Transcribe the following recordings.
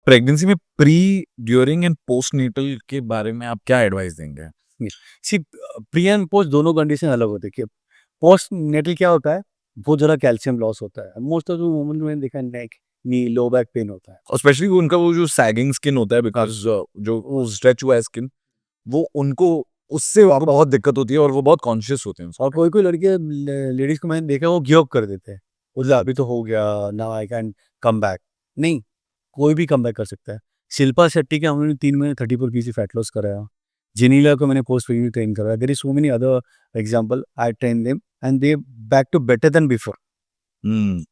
Pregnancy में pre, during and postnatal के बारे में आप क्या एडवाइस देंगे? सी प्री एंड पोस्ट दोनों कंडीशन अलग होती है कि पोस्ट नेटल क्या होता है, बहुत ज़्यादा कैल्शियम लॉस होता है। मोस्ट ऑफ द वुमेन में देखा नेक, नी, लो बैक पेन होता है। और स्पेशली उनका वो जो सैगिंग स्किन होता है, बिकॉज़ जो वो स्ट्रेच हुआ है स्किन, वो उनको उससे बहुत दिक्कत होती है और वो बहुत कॉन्शियस होते हैं और उसको। कोई-कोई लड़कियाँ लेडीज़ को मैंने देखा वो गिव अप कर देते हैं। बोलते अभी तो हो गया, now I can come back. नहीं, कोई भी कम बैक कर सकता है। शिल्पा शेट्टी के हमने 3 महीने 34 केजी फैट लॉस कराया। जेनिलिया को मैंने पोस्ट प्रेग्नेंसी ट्रेन कराया। There is so many other example I train them and they back to better than before. Hmm,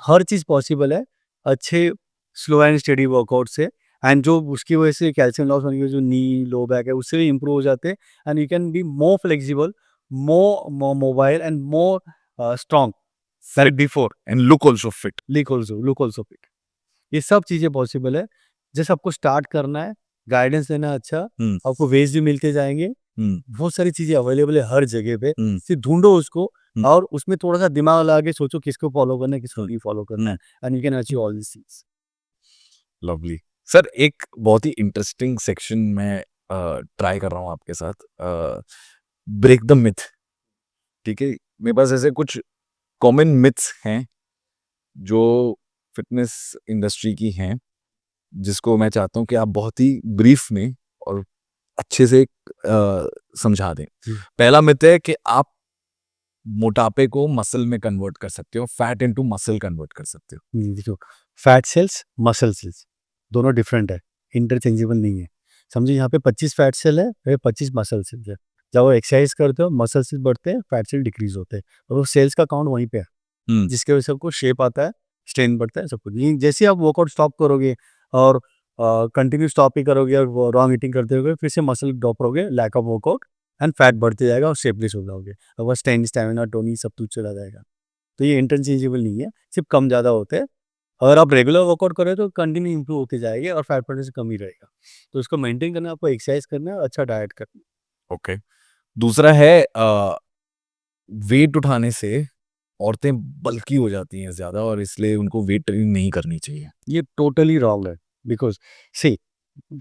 हर चीज़ पॉसिबल है, अच्छे स्लो एंड स्टेडी वर्कआउट से एंड जो उसकी वजह से कैल्शियम लॉस होने की जो नी, लो बैक है उससे भी इम्प्रूव हो जाते हैं and you can be more flexible, more mobile and more strong then before. And look also fit. Look also fit. ये सब चीज़ें पॉसिबल है, जस्ट आपको स्टार्ट करना है, गाइडेंस लेना है अच्छा, हुँ, आपको वेज भी मिलते जाएँगे, हुँ, बहुत सारी चीज़ें अवेलेबल है हर जगह पे, हुँ, सिर्फ ढूँढो उसको हुँ, और उसमें थोड़ा-सा दिमाग लगा के सोचो किसको फॉलो करना है, किसको हुँ, नहीं फॉलो करना हुँ, है and you can achieve all these things. Lovely. Sir, एक बहुत ही इंटरेस्टिंग सेक्शन मैं ट्राई कर रहा हूँ आपके साथ, ब्रेक द मिथ, ठीक है? मेरे पास ऐसे कुछ कॉमन मिथ्स हैं, जो फ़िटनेस इंडस्ट्री की हैं, जिसको मैं चाहता हूँ कि आप बहुत ही ब्रीफ में और अच्छे से समझा दें। हुँ। पहला मिथ है कि आप मोटापे को मसल में कन्वर्ट कर सकते हो, फैट इनटू मसल कन्वर्ट कर सकते हो। देखो, फैट सेल्स, मसल सेल्स दोनों डिफरेंट है, इंटरचेंजेबल नहीं है। समझिए यहाँ पे 25 फैट सेल है, ये 25 मसल सेल्स है। जब वो एक्सरसाइज करते हो मसल सेल बढ़ते हैं, फैट सेल डिक्रीज़ होते हैं और वो सेल्स का काउंट वहीं पे है, हुँ, जिसकी वजह से आपको शेप आता है, स्ट्रेंथ बढ़ता है, सब कुछ। लेकिन जैसे ही आप वर्कआउट स्टॉप करोगे और कंटिन्यू स्टॉप ही करोगे और वो रॉन्ग ईटिंग करते रहोगे, फिर से मसल ड्रॉप करोगे, lack of workout and fat बढ़ते जाएगा और शेपलेस हो जाओगे। और बस स्ट्रेंथ, स्टैमिना, टोनिंग सब कुछ चला जाएगा। तो ये इंटरचेंजेबल नहीं है, सिर्फ कम ज़्यादा होते हैं। अगर आप रेगुलर वर्कआउट करें तो कंटिन्यू इंप्रूव होते जाएंगे और फैट बढ़ने से कम ही रहेगा। तो इसको मेंटेन करना है, आपको एक्सरसाइज करना है और अच्छा डाइट करना है। ओके। दूसरा है वेट उठाने से औरतें बल्की हो जाती हैं ज़्यादा और इसलिए उनको वेट ट्रेनिंग नहीं करनी चाहिए। ये टोटली रॉन्ग है बिकॉज़ सी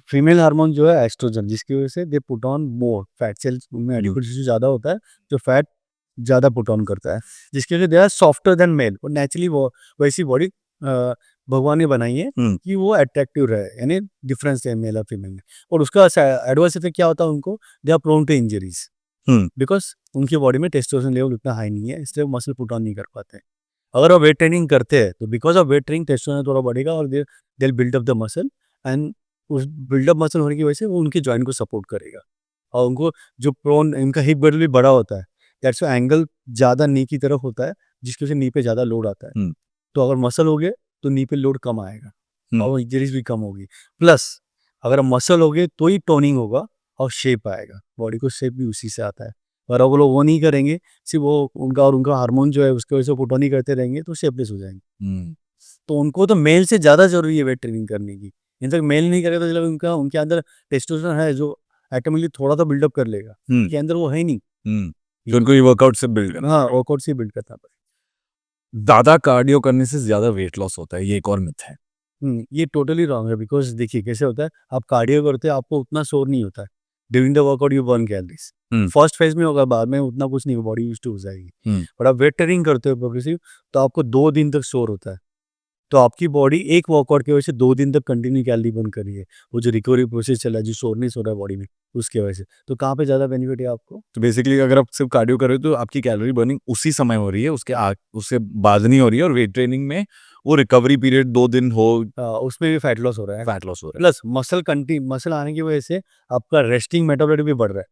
फीमेल हार्मोन जो है एस्ट्रोजन, जिसकी वजह से they put on more fat cells, उनमें हुँ, एडिपोज टिश्यू ज़्यादा होता है, जो फैट ज़्यादा पुट ऑन करता है, जिसकी वजह से they are softer than male और नेचुरली वो वैसी बॉडी भगवान ने बनाई है हुँ, कि वो अट्रैक्टिव रहे, यानी डिफरेंस है मेल और फीमेल में। और उसका एडवर्स इफेक्ट क्या होता है उनको, they are prone to injuries hmm, because उनकी बॉडी में टेस्टोस्टेरोन लेवल उतना हाई नहीं है, इसलिए वो मसल पुट ऑन नहीं कर पाते। अगर आप वेट ट्रेनिंग करते हैं तो because of weight training testosterone थोड़ा बढ़ेगा और they they will build up the muscle and उस बिल्डअप मसल होने की वजह से वो उनके जॉइंट को सपोर्ट करेगा और उनको जो प्रोन इनका हिप बेल्ट भी बड़ा होता है, दैट्स व्हाई एंगल ज़्यादा नी की तरफ होता है, जिसकी वजह से नी पे ज़्यादा लोड आता है। हुँ, तो अगर मसल हो गए तो नी पे लोड कम आएगा हुँ, और इंजरीज भी कम होगी। प्लस अगर मसल हो गए तो ही टोनिंग होगा और शेप आएगा, बॉडी को शेप भी उसी से आता है। और अगर वो लोग वो नहीं करेंगे, सिर्फ वो उनका हार्मोन जो है उसकी वजह से पुट ऑन ही करते रहेंगे तो शेपलेस हो जाएंगे। हुँ, तो उनको तो मेल से ज़्यादा ज़रूरी है वेट ट्रेनिंग करने की। इनफैक्ट मेल नहीं करेगा तो मतलब उनका उनके अंदर टेस्टोस्टेरोन है जो ऑटोमेटिकली थोड़ा तो बिल्डअप कर लेगा। हुँ, इनके अंदर वो है ही नहीं। हुँ। जो उनको ये वर्कआउट से बिल्ड करना हाँ, पड़ेगा। वर्कआउट से ही बिल्ड करना पड़ेगा। ज़्यादा कार्डियो करने से ज़्यादा वेट लॉस होता है, ये एक और मिथ है। ये टोटली रॉन्ग है बिकॉज़ देखिए कैसे होता है, आप कार्डियो करते हैं आपको उतना शोर नहीं होता है। During the workout you burn calories. Hmm, first phase में होगा, बाद में उतना कुछ नहीं, बॉडी यूज़्ड टू हो जाएगी। हुँ, बट आप वेट ट्रेनिंग करते हो प्रोग्रेसिव तो आपको 2 दिन तक शोर होता है। तो आपकी बॉडी एक वर्कआउट की वजह से 2 दिन तक कंटिन्यू कैलोरी बर्न कर रही है। वो जो रिकवरी प्रोसेस चल रहा है, जो सोरनेस हो रहा है बॉडी में, उसकी वजह से। तो कहाँ पे ज़्यादा बेनिफिट है आपको? तो बेसिकली अगर आप सिर्फ कार्डियो कर रहे हो तो आपकी कैलोरी बर्निंग उसी समय हो रही है, उससे बाद नहीं हो रही है और वेट ट्रेनिंग में वो रिकवरी पीरियड 2 दिन हो, उसमें भी फैट लॉस हो रहा है। फैट लॉस हो रहा है। प्लस मसल आने की वजह से आपका रेस्टिंग मेटाबॉलिज्म भी बढ़ रहा है।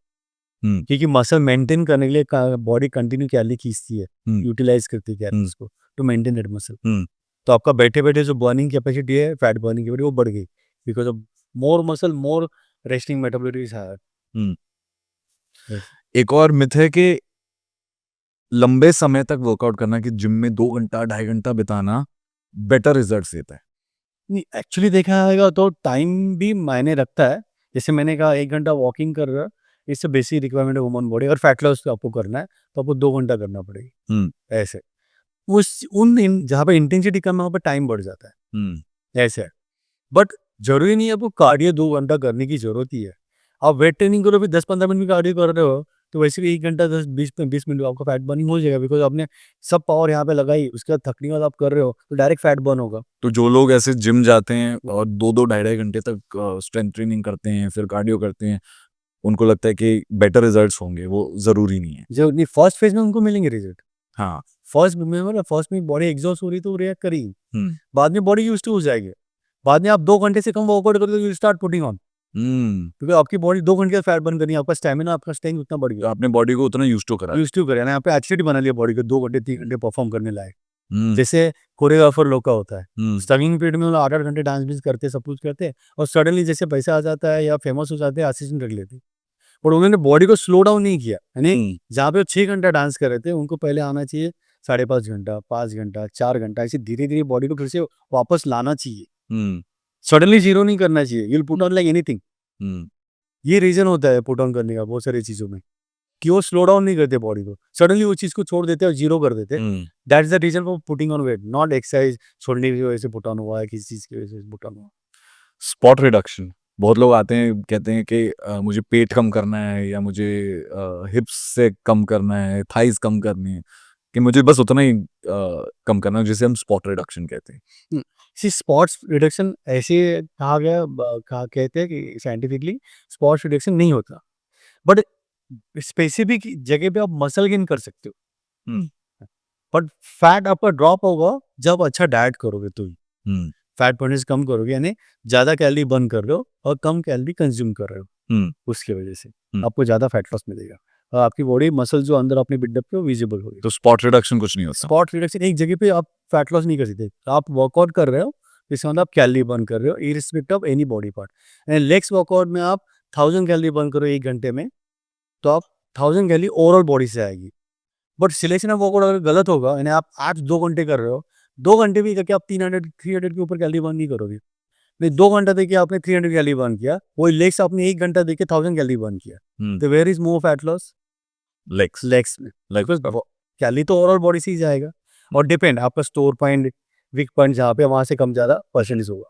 हुँ, क्योंकि मसल मेंटेन करने के लिए बॉडी कंटिन्यू कैलोरी खींचती है, हुँ, यूटिलाइज करती है हुँ, कैलोरीज को to maintain that muscle. Hmm, तो आपका बैठे-बैठे जो बर्निंग कैपेसिटी है, फैट बर्निंग कैपेसिटी वो बढ़ गई because of more muscle, more resting metabolism is higher. Hmm. Yes. एक और मिथ है कि लंबे समय तक वर्कआउट करना, कि जिम में 2 घंटा, ढाई घंटा बिताना बेटर रिजल्ट्स देता है। नहीं, एक्चुअली देखा जाएगा तो टाइम भी मायने रखता है। जैसे मैंने कहा 1 घंटा वॉकिंग कर रहा है, इससे बेसिक रिक्वायरमेंट है ह्यूमन बॉडी और फैट लॉस आपको करना है, तो आपको 2 घंटा करना पड़ेगी, हुँ, ऐसे। उस उन इन जहाँ पे इंटेंसिटी कम है, वहाँ पे टाइम बढ़ जाता हुँ, है, ऐसे है। बट ज़रूरी नहीं है आपको कार्डियो 2 घंटा करने की ज़रूरत ही है। आप वेट ट्रेनिंग करो भी 10-15 मिनट भी कार्डियो कर रहे हो, तो वैसे भी 1 घंटा 10-20 मिनट में आपका फैट बर्निंग हो जाएगा, बिकॉज़ आपने सब पावर यहाँ पे लगाई, उसके बाद थकने के बाद आप कर रहे हो, तो डायरेक्ट फैट बर्न होगा। तो जो लोग ऐसे जिम जाते हैं और 2-2 ढाई-ढाई घंटे तक स्ट्रेंथ ट्रेनिंग करते हैं, फिर कार्डियो करते हैं, उनको लगता है कि बेटर रिजल्ट्स होंगे, वो ज़रूरी नहीं है। जो नहीं फर्स्ट फेज़ में उनको मिलेंगे रिज़ल्ट। हाँ। फर्स्ट में बॉडी एग्ज़ॉस्ट हो रही है तो वो रिएक्ट करेगी। हुँ। बाद में बॉडी यूज़्ड टू हो जाएगी। बाद में आप 2 घंटे से कम वर्कआउट करोगे तो you will start putting on, हुँ। क्योंकि आपकी बॉडी 2 घंटे का फैट बर्न करनी है, आपका स्टैमिना, आपका स्ट्रेंथ उतना बढ़ तो गया। आपने बॉडी को उतना यूज़ टू करा। यूज़्ड टू करे ना, यहाँ पे एब्सोल्यूटली बना लिया बॉडी को 2 घंटे 3 घंटे परफॉर्म करने लायक। हुँ। जैसे कोरियोग्राफर लोग का होता है, हुँ। स्ट्रगलिंग पीरियड में वो लोग 8-8 घंटे डांस वांस करते हैं, सब कुछ करते हैं और सडनली जैसे पैसा आ जाता है या फेमस हो जाते हैं, असिस्टेंट रख लेते हैं। पर उन्होंने बॉडी को स्लो डाउन नहीं किया, यानी हुँ। जहाँ पे वो 6 घंटा डांस कर रहे थे, उनको पहले आना चाहिए 5.5 घंटा, 5 घंटा, 4 घंटा, ऐसे धीरे-धीरे बॉडी को फिर से वापस लाना चाहिए। हुँ। सडनली ज़ीरो नहीं करना चाहिए, you will put on like anything. हुँ। ये रीज़न होता है पुट ऑन करने का बहुत सारी चीज़ों में, कि वो स्लो डाउन नहीं करते बॉडी को, सडनली वो चीज़ को छोड़ देते हैं और ज़ीरो कर देते हैं। हुँ। That is the reason for putting on weight, not exercise छोड़ने की वजह से पुट ऑन हुआ है, किसी चीज़ की वजह से पुट ऑन हुआ। स्पॉट रिडक्शन, बहुत लोग आते हैं कहते हैं कि मुझे पेट कम करना है या मुझे हिप्स से कम करना है, थाइज़ कम करनी है, कि मुझे बस उतना ही कम करना है जिसे हम स्पॉट रिडक्शन कहते हैं। सी स्पॉट्स रिडक्शन ऐसे कहा गया कहा कहते हैं कि साइंटिफिकली स्पॉट्स रिडक्शन नहीं होता, बट स्पेसिफिक जगह पे आप मसल गेन कर सकते हो, हुँ। बट फैट आपका ड्रॉप होगा जब अच्छा डाइट करोगे तो ही। हुँ। फैट बर्नर्स कम करोगे, यानी ज़्यादा कैलोरी बर्न कर रहे हो और कम कैलोरी कंज्यूम कर रहे हो, हुँ। उसकी वजह से हुँ। आपको ज़्यादा फैट लॉस मिलेगा और आपकी बॉडी मसल जो अंदर आपने बिल्डअप किया वो विजिबल होगी। तो स्पॉट रिडक्शन कुछ नहीं होता। स्पॉट रिडक्शन एक जगह पे आप फैट लॉस नहीं कर सकते, आप वर्कआउट कर रहे हो, इसका मतलब आप कैलोरी बर्न कर रहे हो irrespective of any body part. And legs workout में आप 1000 कैलोरी बर्न करो 1 घंटे में, तो आप 1000 कैलोरी ओवरऑल बॉडी से आएगी। बट सिलेक्शन ऑफ वर्कआउट अगर गलत होगा, यानी आप आज 2 घंटे कर रहे हो, 2 घंटे भी करके आप 300 के ऊपर कैलोरी बर्न नहीं करोगे। नहीं, 2 घंटा देखिए आपने 300 कैलोरी बर्न किया, वही लेग्स आपने 1 घंटा देखिए 1000 कैलोरी बर्न किया। हुँ। तो where is more fat loss? Legs. Legs में। लेग्स बिकॉज़ कैलोरी तो ओवरऑल बॉडी से ही जाएगा और डिपेंड आपका स्टोर पॉइंट, वीक पॉइंट जहाँ पे वहाँ से कम ज़्यादा परसेंटेज होगा।